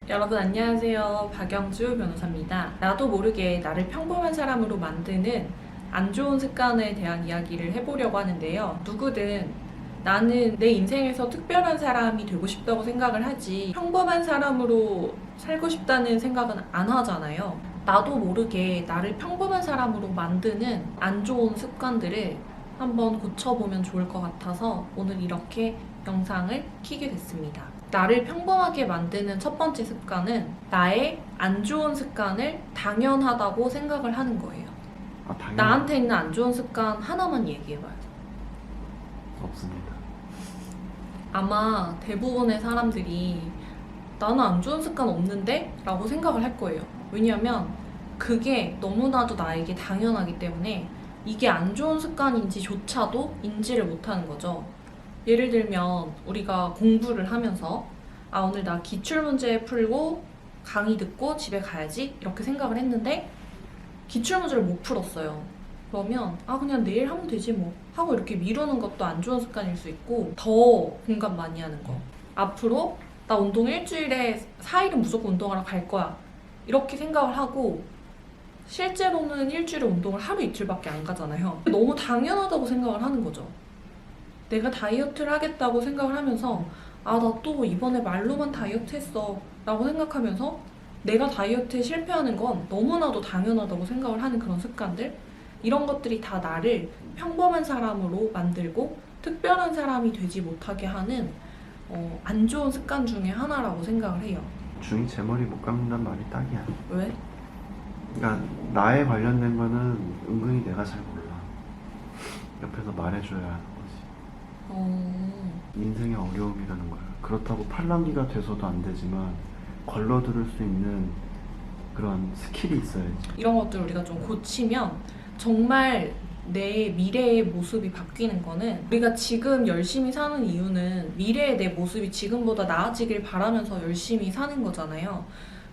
여러분 안녕하세요. 박영주 변호사입니다. 나도 모르게 나를 평범한 사람으로 만드는 안 좋은 습관에 대한 이야기를 해보려고 하는데요. 누구든 나는 내 인생에서 특별한 사람이 되고 싶다고 생각을 하지 평범한 사람으로 살고 싶다는 생각은 안 하잖아요. 나도 모르게 나를 평범한 사람으로 만드는 안 좋은 습관들을 한번 고쳐보면 좋을 것 같아서 오늘 이렇게 영상을 켜게 됐습니다. 나를 평범하게 만드는 첫 번째 습관은 나의 안 좋은 습관을 당연하다고 생각을 하는 거예요. 나한테 있는 안 좋은 습관 하나만 얘기해봐요. 없습니다. 아마 대부분의 사람들이 나는 안 좋은 습관 없는데? 라고 생각을 할 거예요. 왜냐하면 그게 너무나도 나에게 당연하기 때문에 이게 안 좋은 습관인지조차도 인지를 못하는 거죠. 예를 들면 우리가 공부를 하면서 오늘 나 기출문제 풀고 강의 듣고 집에 가야지 이렇게 생각을 했는데 기출문제를 못 풀었어요. 그러면 그냥 내일 하면 되지 뭐 하고 이렇게 미루는 것도 안 좋은 습관일 수 있고, 더 공감 많이 하는 거, 앞으로 나 운동 일주일에 4일은 무조건 운동하러 갈 거야 이렇게 생각을 하고 실제로는 일주일에 운동을 하루 이틀밖에 안 가잖아요. 너무 당연하다고 생각을 하는 거죠. 내가 다이어트를 하겠다고 생각을 하면서 나 또 이번에 말로만 다이어트 했어 라고 생각하면서 내가 다이어트에 실패하는 건 너무나도 당연하다고 생각을 하는 그런 습관들, 이런 것들이 다 나를 평범한 사람으로 만들고 특별한 사람이 되지 못하게 하는 안 좋은 습관 중에 하나라고 생각을 해요. 중이 제 머리 못 감는단 말이 딱이야. 왜? 그러니까 나에 관련된 거는 은근히 내가 잘 몰라. 옆에서 말해줘야 하는 거지. 인생의 어려움이라는 거야. 그렇다고 팔랑귀가 돼서도 안 되지만 걸러들을 수 있는 그런 스킬이 있어야지. 이런 것들 우리가 좀 고치면 정말 내 미래의 모습이 바뀌는 거는, 우리가 지금 열심히 사는 이유는 미래의 내 모습이 지금보다 나아지길 바라면서 열심히 사는 거잖아요.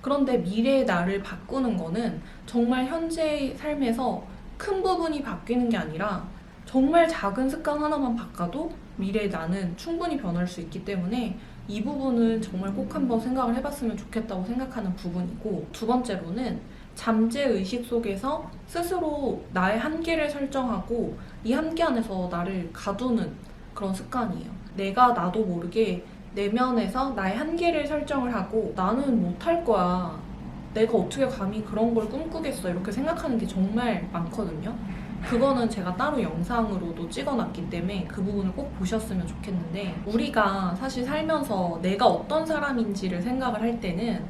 그런데 미래의 나를 바꾸는 거는 정말 현재의 삶에서 큰 부분이 바뀌는 게 아니라 정말 작은 습관 하나만 바꿔도 미래의 나는 충분히 변할 수 있기 때문에 이 부분은 정말 꼭 한번 생각을 해봤으면 좋겠다고 생각하는 부분이고, 두 번째로는 잠재의식 속에서 스스로 나의 한계를 설정하고 이 한계 안에서 나를 가두는 그런 습관이에요. 내가 나도 모르게 내면에서 나의 한계를 설정을 하고 나는 못할 거야, 내가 어떻게 감히 그런 걸 꿈꾸겠어 이렇게 생각하는 게 정말 많거든요. 그거는 제가 따로 영상으로도 찍어놨기 때문에 그 부분을 꼭 보셨으면 좋겠는데, 우리가 사실 살면서 내가 어떤 사람인지를 생각을 할 때는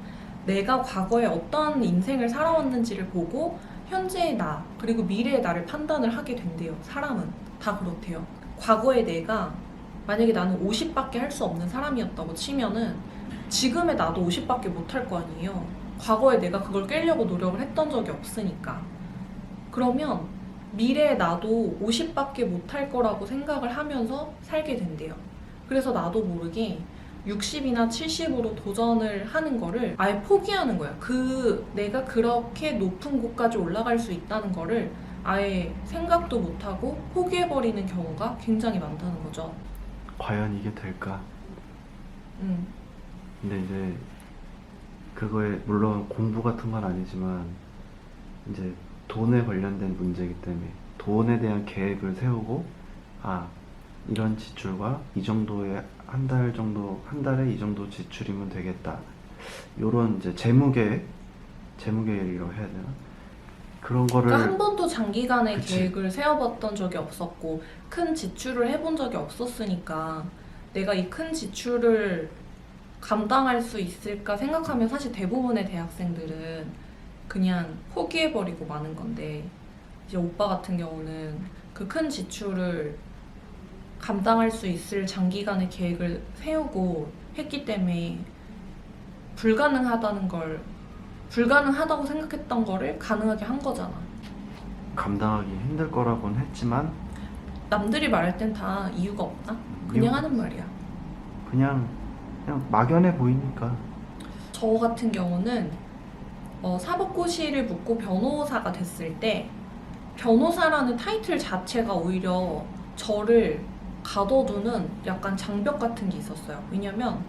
내가 과거에 어떤 인생을 살아왔는지를 보고 현재의 나 그리고 미래의 나를 판단을 하게 된대요. 사람은 다 그렇대요. 과거의 내가 만약에 나는 50밖에 할 수 없는 사람이었다고 치면은 지금의 나도 50밖에 못 할 거 아니에요. 과거에 내가 그걸 깨려고 노력을 했던 적이 없으니까. 그러면 미래의 나도 50밖에 못 할 거라고 생각을 하면서 살게 된대요. 그래서 나도 모르게 60이나 70으로 도전을 하는 거를 아예 포기하는 거야. 내가 그렇게 높은 곳까지 올라갈 수 있다는 거를 아예 생각도 못하고 포기해버리는 경우가 굉장히 많다는 거죠. 과연 이게 될까? 근데 이제 그거에 물론 공부 같은 건 아니지만 이제 돈에 관련된 문제이기 때문에 돈에 대한 계획을 세우고 이런 지출과 이 정도의 한 달에 이 정도 지출이면 되겠다. 요런 이제 재무계획이라고 해야 되나? 그런 거를 그러니까 한 번도 장기간의 그치. 계획을 세워봤던 적이 없었고 큰 지출을 해본 적이 없었으니까 내가 이 큰 지출을 감당할 수 있을까 생각하면 사실 대부분의 대학생들은 그냥 포기해버리고 마는 건데, 이제 오빠 같은 경우는 그 큰 지출을 감당할 수 있을 장기간의 계획을 세우고 했기 때문에 불가능하다고 생각했던 거를 가능하게 한 거잖아. 감당하기 힘들 거라고는 했지만 남들이 말할 땐 다 이유가 없다? 그냥 하는 말이야. 그냥 막연해 보이니까. 저 같은 경우는 사법고시를 붙고 변호사가 됐을 때 변호사라는 타이틀 자체가 오히려 저를 가둬두는 약간 장벽 같은 게 있었어요. 왜냐면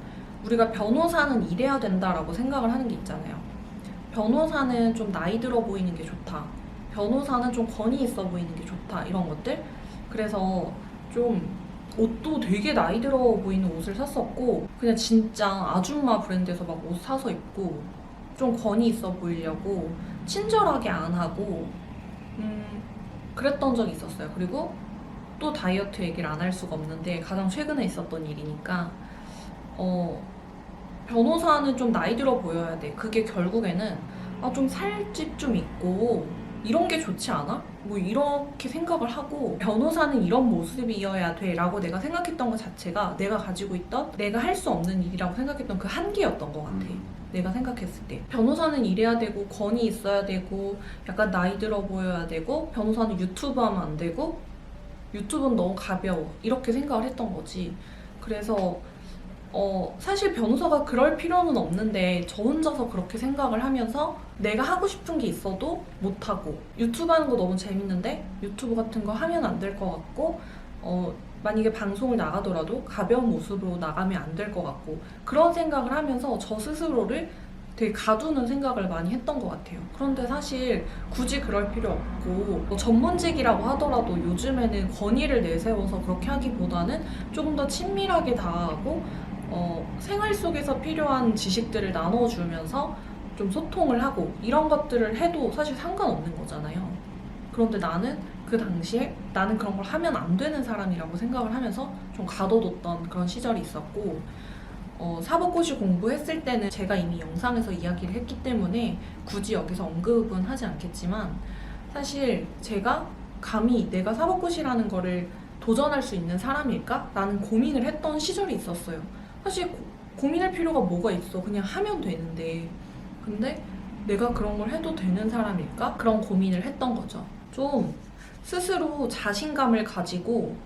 우리가 변호사는 이래야 된다라고 생각을 하는 게 있잖아요. 변호사는 좀 나이 들어 보이는 게 좋다. 변호사는 좀 권위 있어 보이는 게 좋다. 이런 것들. 그래서 좀 옷도 되게 나이 들어 보이는 옷을 샀었고 그냥 진짜 아줌마 브랜드에서 막 옷 사서 입고 좀 권위 있어 보이려고 친절하게 안 하고 그랬던 적이 있었어요. 그리고 또 다이어트 얘기를 안 할 수가 없는데 가장 최근에 있었던 일이니까 변호사는 좀 나이 들어 보여야 돼. 그게 결국에는 좀 살집 좀 있고 이런 게 좋지 않아? 뭐 이렇게 생각을 하고 변호사는 이런 모습이어야 돼 라고 내가 생각했던 것 자체가 내가 가지고 있던 내가 할 수 없는 일이라고 생각했던 그 한계였던 것 같아. 내가 생각했을 때 변호사는 이래야 되고 권위 있어야 되고 약간 나이 들어 보여야 되고 변호사는 유튜브 하면 안 되고 유튜브는 너무 가벼워 이렇게 생각을 했던 거지. 그래서 사실 변호사가 그럴 필요는 없는데 저 혼자서 그렇게 생각을 하면서 내가 하고 싶은 게 있어도 못하고 유튜브 하는 거 너무 재밌는데 유튜브 같은 거 하면 안 될 것 같고 만약에 방송을 나가더라도 가벼운 모습으로 나가면 안 될 것 같고 그런 생각을 하면서 저 스스로를 되게 가두는 생각을 많이 했던 것 같아요. 그런데 사실 굳이 그럴 필요 없고 전문직이라고 하더라도 요즘에는 권위를 내세워서 그렇게 하기보다는 조금 더 친밀하게 다가가고 생활 속에서 필요한 지식들을 나눠주면서 좀 소통을 하고 이런 것들을 해도 사실 상관없는 거잖아요. 그런데 나는 그 당시에 나는 그런 걸 하면 안 되는 사람이라고 생각을 하면서 좀 가둬뒀던 그런 시절이 있었고 사법고시 공부했을 때는 제가 이미 영상에서 이야기를 했기 때문에 굳이 여기서 언급은 하지 않겠지만 사실 제가 감히 내가 사법고시라는 거를 도전할 수 있는 사람일까? 라는 고민을 했던 시절이 있었어요. 사실 고민할 필요가 뭐가 있어. 그냥 하면 되는데. 근데 내가 그런 걸 해도 되는 사람일까? 그런 고민을 했던 거죠. 좀 스스로 자신감을 가지고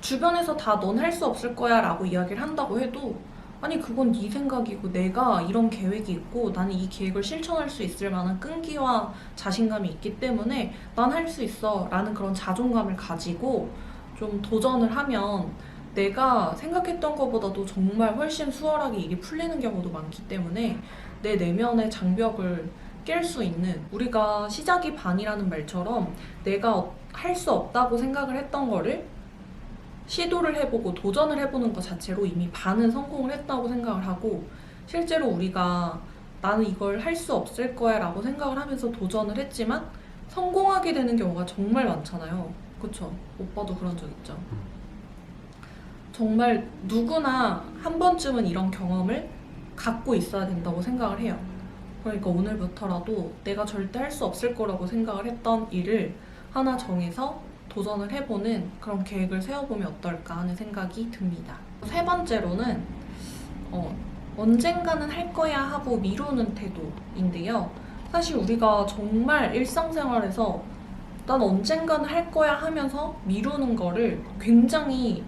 주변에서 다 넌 할 수 없을 거야 라고 이야기를 한다고 해도 아니 그건 네 생각이고 내가 이런 계획이 있고 나는 이 계획을 실천할 수 있을 만한 끈기와 자신감이 있기 때문에 난 할 수 있어 라는 그런 자존감을 가지고 좀 도전을 하면 내가 생각했던 것보다도 정말 훨씬 수월하게 일이 풀리는 경우도 많기 때문에 내 내면의 장벽을 깰 수 있는 우리가 시작이 반이라는 말처럼 내가 할 수 없다고 생각을 했던 거를 시도를 해보고 도전을 해보는 것 자체로 이미 반은 성공을 했다고 생각을 하고 실제로 우리가 나는 이걸 할 수 없을 거야 라고 생각을 하면서 도전을 했지만 성공하게 되는 경우가 정말 많잖아요. 그쵸? 오빠도 그런 적 있죠? 정말 누구나 한 번쯤은 이런 경험을 갖고 있어야 된다고 생각을 해요. 그러니까 오늘부터라도 내가 절대 할 수 없을 거라고 생각을 했던 일을 하나 정해서 도전을 해보는 그런 계획을 세워보면 어떨까 하는 생각이 듭니다. 세 번째로는 언젠가는 할 거야 하고 미루는 태도인데요. 사실 우리가 정말 일상생활에서 난 언젠가는 할 거야 하면서 미루는 거를 굉장히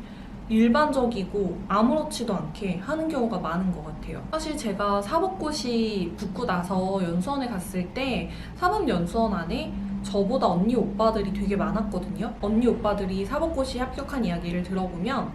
일반적이고 아무렇지도 않게 하는 경우가 많은 것 같아요. 사실 제가 사법고시 붙고 나서 연수원에 갔을 때 사법연수원 안에 저보다 언니 오빠들이 되게 많았거든요. 언니 오빠들이 사법고시 합격한 이야기를 들어보면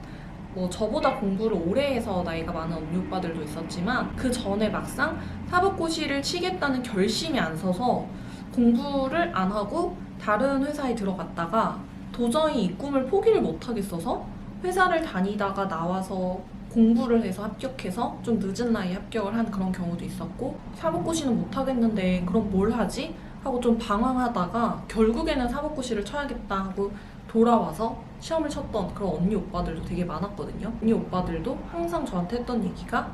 뭐 저보다 공부를 오래 해서 나이가 많은 언니 오빠들도 있었지만 그 전에 막상 사법고시를 치겠다는 결심이 안 서서 공부를 안 하고 다른 회사에 들어갔다가 도저히 이 꿈을 포기를 못 하겠어서 회사를 다니다가 나와서 공부를 해서 합격해서 좀 늦은 나이에 합격을 한 그런 경우도 있었고 사법고시는 못 하겠는데 그럼 뭘 하지? 하고 좀 방황하다가 결국에는 사법고시를 쳐야겠다 하고 돌아와서 시험을 쳤던 그런 언니 오빠들도 되게 많았거든요. 언니 오빠들도 항상 저한테 했던 얘기가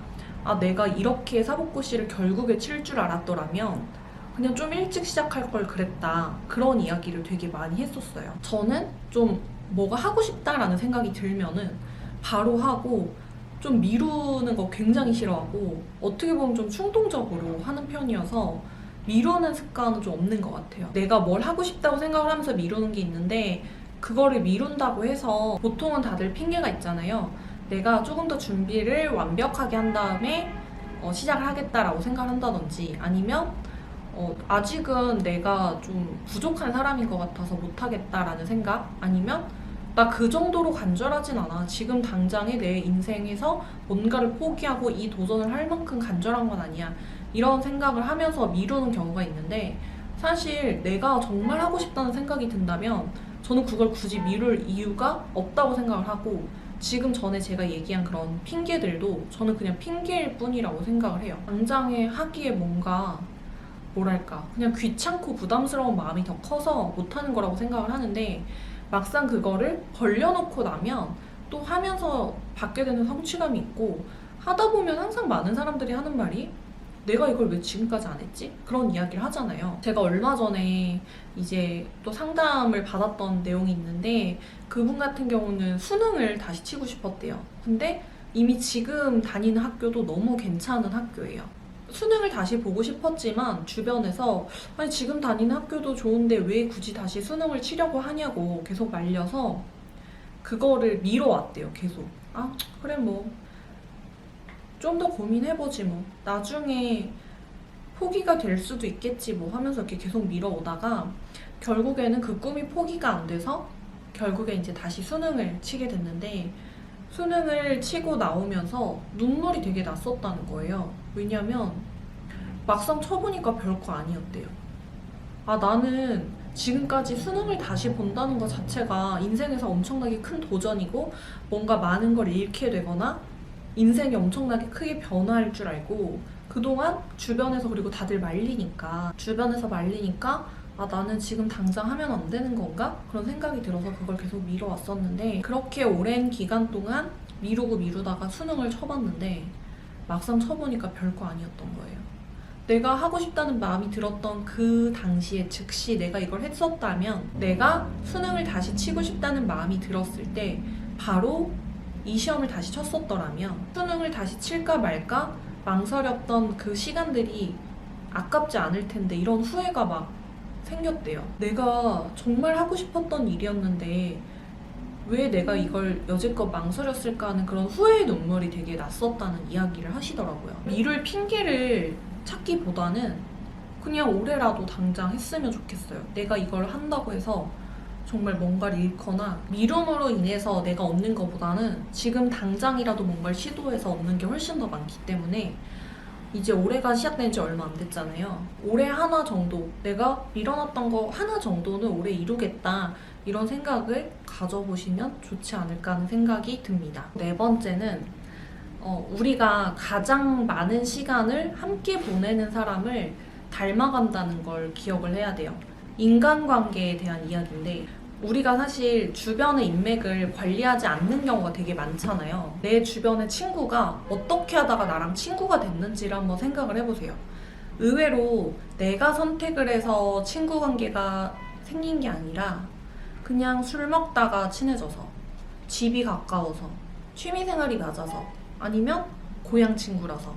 내가 이렇게 사법고시를 결국에 칠 줄 알았더라면 그냥 좀 일찍 시작할 걸 그랬다. 그런 이야기를 되게 많이 했었어요. 저는 좀 뭐가 하고 싶다라는 생각이 들면은 바로 하고 좀 미루는 거 굉장히 싫어하고 어떻게 보면 좀 충동적으로 하는 편이어서 미루는 습관은 좀 없는 것 같아요. 내가 뭘 하고 싶다고 생각을 하면서 미루는 게 있는데 그거를 미룬다고 해서 보통은 다들 핑계가 있잖아요. 내가 조금 더 준비를 완벽하게 한 다음에 시작을 하겠다라고 생각을 한다든지 아니면 아직은 내가 좀 부족한 사람인 것 같아서 못하겠다라는 생각 아니면 나 그 정도로 간절하진 않아. 지금 당장에 내 인생에서 뭔가를 포기하고 이 도전을 할 만큼 간절한 건 아니야. 이런 생각을 하면서 미루는 경우가 있는데, 사실 내가 정말 하고 싶다는 생각이 든다면 저는 그걸 굳이 미룰 이유가 없다고 생각을 하고, 지금 전에 제가 얘기한 그런 핑계들도 저는 그냥 핑계일 뿐이라고 생각을 해요. 당장에 하기에 뭔가 뭐랄까 그냥 귀찮고 부담스러운 마음이 더 커서 못하는 거라고 생각을 하는데, 막상 그거를 벌려놓고 나면 또 하면서 받게 되는 성취감이 있고, 하다 보면 항상 많은 사람들이 하는 말이 내가 이걸 왜 지금까지 안 했지? 그런 이야기를 하잖아요. 제가 얼마 전에 이제 또 상담을 받았던 내용이 있는데, 그분 같은 경우는 수능을 다시 치고 싶었대요. 근데 이미 지금 다니는 학교도 너무 괜찮은 학교예요. 수능을 다시 보고 싶었지만 주변에서 아니 지금 다니는 학교도 좋은데 왜 굳이 다시 수능을 치려고 하냐고 계속 말려서 그거를 미뤄왔대요. 계속. 아 그래 뭐 좀 더 고민해보지 뭐 나중에 포기가 될 수도 있겠지 뭐 하면서 이렇게 계속 미뤄오다가 결국에는 그 꿈이 포기가 안 돼서 결국에 이제 다시 수능을 치게 됐는데, 수능을 치고 나오면서 눈물이 되게 났었다는 거예요. 왜냐면 막상 쳐보니까 별거 아니었대요. 아, 나는 지금까지 수능을 다시 본다는 것 자체가 인생에서 엄청나게 큰 도전이고 뭔가 많은 걸 잃게 되거나 인생이 엄청나게 크게 변화할 줄 알고, 그동안 주변에서 그리고 다들 말리니까 아 나는 지금 당장 하면 안 되는 건가? 그런 생각이 들어서 그걸 계속 미뤄왔었는데, 그렇게 오랜 기간 동안 미루다가 수능을 쳐봤는데 막상 쳐보니까 별거 아니었던 거예요. 내가 하고 싶다는 마음이 들었던 그 당시에 즉시 내가 이걸 했었다면, 내가 수능을 다시 치고 싶다는 마음이 들었을 때 바로 이 시험을 다시 쳤었더라면 수능을 다시 칠까 말까 망설였던 그 시간들이 아깝지 않을 텐데, 이런 후회가 막 생겼대요. 내가 정말 하고 싶었던 일이었는데 왜 내가 이걸 여지껏 망설였을까 하는 그런 후회의 눈물이 되게 났었다는 이야기를 하시더라고요. 미룰 핑계를 찾기보다는 그냥 올해라도 당장 했으면 좋겠어요. 내가 이걸 한다고 해서 정말 뭔가를 잃거나 미rum으로 인해서 내가 얻는 것보다는 지금 당장이라도 뭔가를 시도해서 얻는 게 훨씬 더 많기 때문에, 이제 올해가 시작된 지 얼마 안 됐잖아요. 올해 하나 정도, 내가 밀어놨던 거 하나 정도는 올해 이루겠다, 이런 생각을 가져보시면 좋지 않을까 하는 생각이 듭니다. 네 번째는 우리가 가장 많은 시간을 함께 보내는 사람을 닮아간다는 걸 기억을 해야 돼요. 인간관계에 대한 이야기인데, 우리가 사실 주변의 인맥을 관리하지 않는 경우가 되게 많잖아요. 내 주변의 친구가 어떻게 하다가 나랑 친구가 됐는지를 한번 생각을 해보세요. 의외로 내가 선택을 해서 친구 관계가 생긴 게 아니라 그냥 술 먹다가 친해져서, 집이 가까워서, 취미생활이 맞아서, 아니면 고향 친구라서,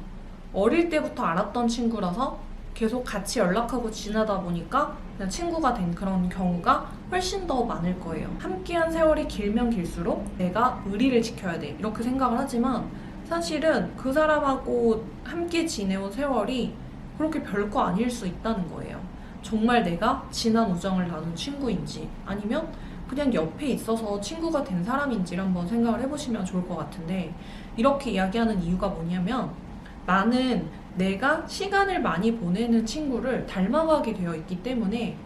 어릴 때부터 알았던 친구라서 계속 같이 연락하고 지내다 보니까 그냥 친구가 된 그런 경우가 훨씬 더 많을 거예요. 함께한 세월이 길면 길수록 내가 의리를 지켜야 돼, 이렇게 생각을 하지만 사실은 그 사람하고 함께 지내온 세월이 그렇게 별거 아닐 수 있다는 거예요. 정말 내가 진한 우정을 나눈 친구인지, 아니면 그냥 옆에 있어서 친구가 된 사람인지를 한번 생각을 해보시면 좋을 것 같은데, 이렇게 이야기하는 이유가 뭐냐면, 나는 내가 시간을 많이 보내는 친구를 닮아가게 되어 있기 때문에,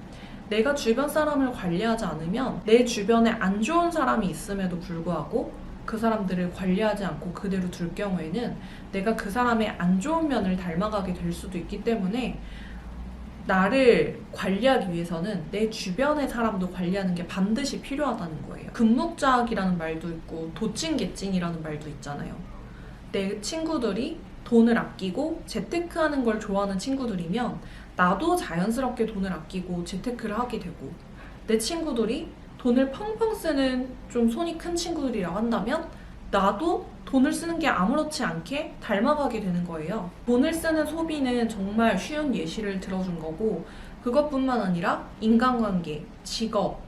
내가 주변 사람을 관리하지 않으면 내 주변에 안 좋은 사람이 있음에도 불구하고 그 사람들을 관리하지 않고 그대로 둘 경우에는 내가 그 사람의 안 좋은 면을 닮아가게 될 수도 있기 때문에, 나를 관리하기 위해서는 내 주변의 사람도 관리하는 게 반드시 필요하다는 거예요. 금묵자학이라는 말도 있고 도찐개찐이라는 말도 있잖아요. 내 친구들이 돈을 아끼고 재테크하는 걸 좋아하는 친구들이면 나도 자연스럽게 돈을 아끼고 재테크를 하게 되고, 내 친구들이 돈을 펑펑 쓰는 좀 손이 큰 친구들이라고 한다면 나도 돈을 쓰는 게 아무렇지 않게 닮아가게 되는 거예요. 돈을 쓰는 소비는 정말 쉬운 예시를 들어준 거고, 그것뿐만 아니라 인간관계, 직업,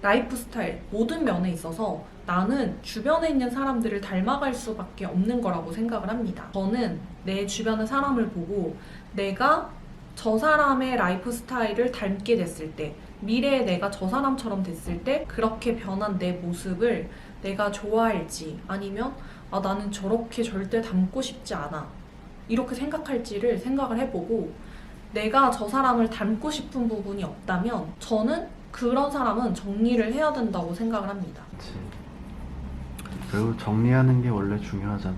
라이프 스타일 모든 면에 있어서 나는 주변에 있는 사람들을 닮아갈 수밖에 없는 거라고 생각을 합니다. 저는 내 주변의 사람을 보고 내가 저 사람의 라이프 스타일을 닮게 됐을 때, 미래에 내가 저 사람처럼 됐을 때 그렇게 변한 내 모습을 내가 좋아할지, 아니면 나는 저렇게 절대 닮고 싶지 않아, 이렇게 생각할지를 생각을 해보고, 내가 저 사람을 닮고 싶은 부분이 없다면 저는 그런 사람은 정리를 해야 된다고 생각을 합니다. 그치. 그리고 정리하는 게 원래 중요하잖아.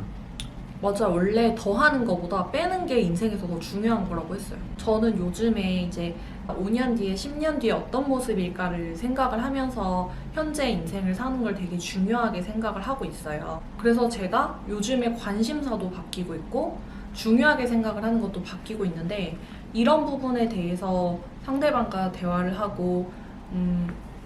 맞아, 원래 더하는 것보다 빼는 게 인생에서 더 중요한 거라고 했어요. 저는 요즘에 이제 5년 뒤에, 10년 뒤에 어떤 모습일까를 생각을 하면서 현재 인생을 사는 걸 되게 중요하게 생각을 하고 있어요. 그래서 제가 요즘에 관심사도 바뀌고 있고 중요하게 생각을 하는 것도 바뀌고 있는데, 이런 부분에 대해서 상대방과 대화를 하고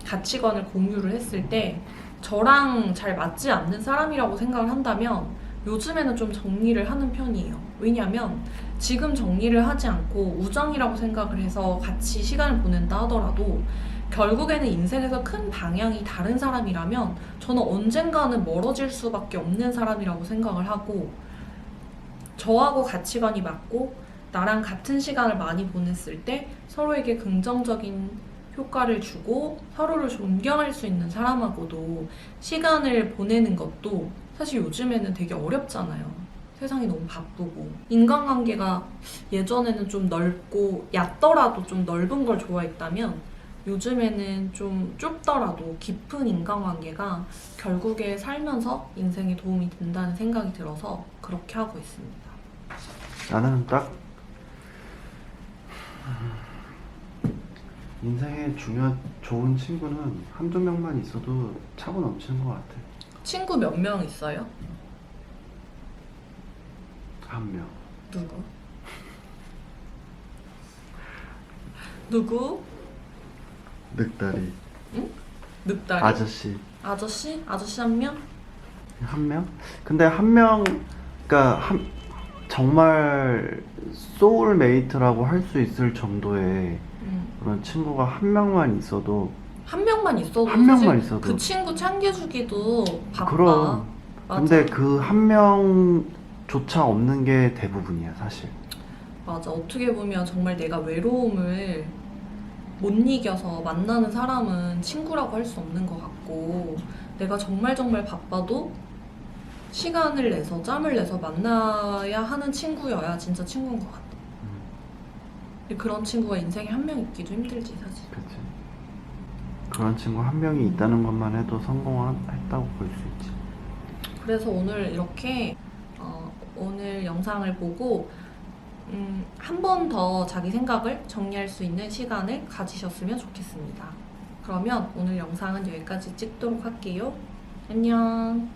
가치관을 공유를 했을 때 저랑 잘 맞지 않는 사람이라고 생각을 한다면 요즘에는 좀 정리를 하는 편이에요. 왜냐면 지금 정리를 하지 않고 우정이라고 생각을 해서 같이 시간을 보낸다 하더라도 결국에는 인생에서 큰 방향이 다른 사람이라면 저는 언젠가는 멀어질 수밖에 없는 사람이라고 생각을 하고, 저하고 가치관이 맞고 나랑 같은 시간을 많이 보냈을 때 서로에게 긍정적인 효과를 주고 서로를 존경할 수 있는 사람하고도 시간을 보내는 것도 사실 요즘에는 되게 어렵잖아요. 세상이 너무 바쁘고. 인간관계가 예전에는 좀 넓고 얕더라도 좀 넓은 걸 좋아했다면 요즘에는 좀 좁더라도 깊은 인간관계가 결국에 살면서 인생에 도움이 된다는 생각이 들어서 그렇게 하고 있습니다. 나는 딱 인생에 좋은 친구는 한두 명만 있어도 차고 넘치는 것 같아. 친구 몇 명 있어요? 한 명. 누구? 누구? 늑다리. 늑다리? 아저씨. 아저씨? 아저씨 한 명? 한 명? 근데 한 명, 그러니까 정말 소울메이트라고 할 수 있을 정도의 그런 친구가 한 명만 있어도, 한 명만 있어도 한 명만 사실 있어도. 그 친구 챙겨주기도 바빠. 그럼. 맞아. 근데 그 한 명조차 없는 게 대부분이야, 사실. 맞아. 어떻게 보면 정말 내가 외로움을 못 이겨서 만나는 사람은 친구라고 할 수 없는 것 같고, 내가 정말 바빠도 시간을 내서 짬을 내서 만나야 하는 친구여야 진짜 친구인 것 같아. 근데 그런 친구가 인생에 한 명 있기도 힘들지 사실. 그치. 그런 친구 한 명이 있다는 것만 해도 성공했다고 볼 수 있지. 그래서 오늘 이렇게 오늘 영상을 보고 한 번 더 자기 생각을 정리할 수 있는 시간을 가지셨으면 좋겠습니다. 그러면 오늘 영상은 여기까지 찍도록 할게요. 안녕.